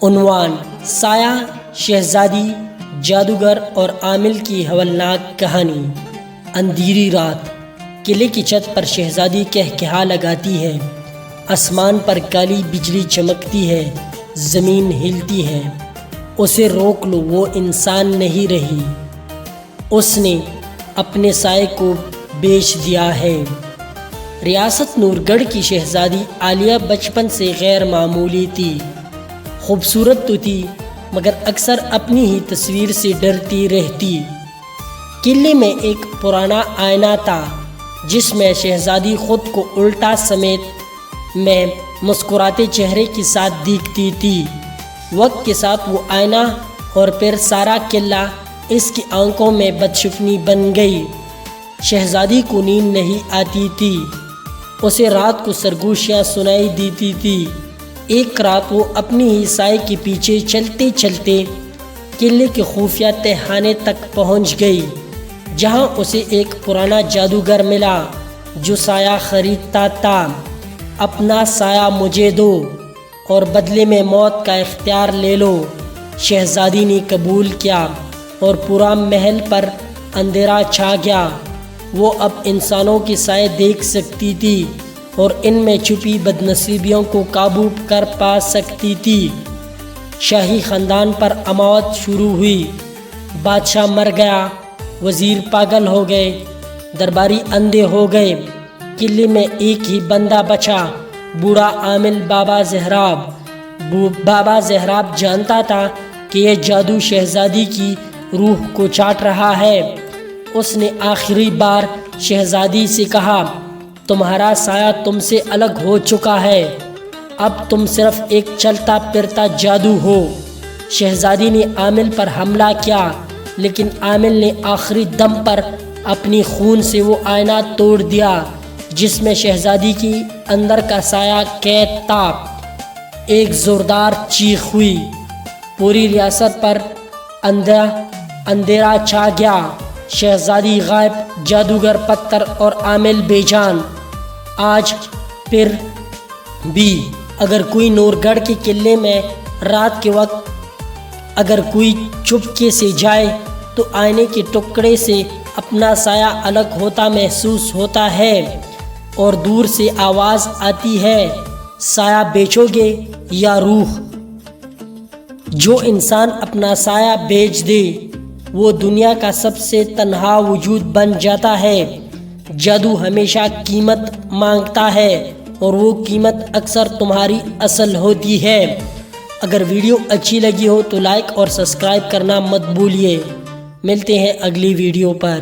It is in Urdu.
عنوان: سایہ، شہزادی، جادوگر اور عامل کی ہولناک کہانی۔ اندھیری رات، قلعے کی چھت پر شہزادی قہقہا لگاتی ہے۔ آسمان پر کالی بجلی چمکتی ہے، زمین ہلتی ہے۔ اسے روک لو، وہ انسان نہیں رہی۔ اس نے اپنے سائے کو بیچ دیا ہے۔ ریاست نور گڑھ کی شہزادی عالیہ بچپن سے غیر معمولی تھی۔ خوبصورت تو تھی مگر اکثر اپنی ہی تصویر سے ڈرتی رہتی۔ قلعے میں ایک پرانا آئینہ تھا جس میں شہزادی خود کو الٹا سمیت میں مسکراتے چہرے کے ساتھ دیکھتی تھی۔ وقت کے ساتھ وہ آئینہ اور پھر سارا قلعہ اس کی آنکھوں میں بدشگونی بن گئی۔ شہزادی کو نیند نہیں آتی تھی، اسے رات کو سرگوشیاں سنائی دیتی تھی۔ ایک رات وہ اپنی ہی سائے کے پیچھے چلتے چلتے قلعے کے خفیہ تہخانے تک پہنچ گئی، جہاں اسے ایک پرانا جادوگر ملا جو سایہ خریدتا تھا۔ اپنا سایہ مجھے دو اور بدلے میں موت کا اختیار لے لو۔ شہزادی نے قبول کیا اور پورا محل پر اندھیرا چھا گیا۔ وہ اب انسانوں کے سائے دیکھ سکتی تھی اور ان میں چھپی بدنصیبیوں کو قابو کر پا سکتی تھی۔ شاہی خاندان پر اموات شروع ہوئی، بادشاہ مر گیا، وزیر پاگل ہو گئے، درباری اندھے ہو گئے۔ قلعے میں ایک ہی بندہ بچا، بوڑھا عامل بابا زہراب۔ بابا زہراب جانتا تھا کہ یہ جادو شہزادی کی روح کو چاٹ رہا ہے۔ اس نے آخری بار شہزادی سے کہا، تمہارا سایہ تم سے الگ ہو چکا ہے، اب تم صرف ایک چلتا پھرتا جادو ہو۔ شہزادی نے عامل پر حملہ کیا، لیکن عامل نے آخری دم پر اپنی خون سے وہ آئینہ توڑ دیا جس میں شہزادی کی اندر کا سایہ قید تھا۔ ایک زوردار چیخ ہوئی، پوری ریاست پر اندھیرا چھا گیا۔ شہزادی غائب، جادوگر پتھر اور عامل بے جان۔ آج پھر بھی اگر کوئی نور گڑھ کے قلعے میں رات کے وقت اگر کوئی چپکے سے جائے تو آئینے کے ٹکڑے سے اپنا سایہ الگ ہوتا محسوس ہوتا ہے اور دور سے آواز آتی ہے، سایہ بیچو گے یا روح؟ جو انسان اپنا سایہ بیچ دے وہ دنیا کا سب سے تنہا وجود بن جاتا ہے۔ جادو ہمیشہ قیمت مانگتا ہے اور وہ قیمت اکثر تمہاری اصل ہوتی ہے۔ اگر ویڈیو اچھی لگی ہو تو لائک اور سبسکرائب کرنا مت بھولیے۔ ملتے ہیں اگلی ویڈیو پر۔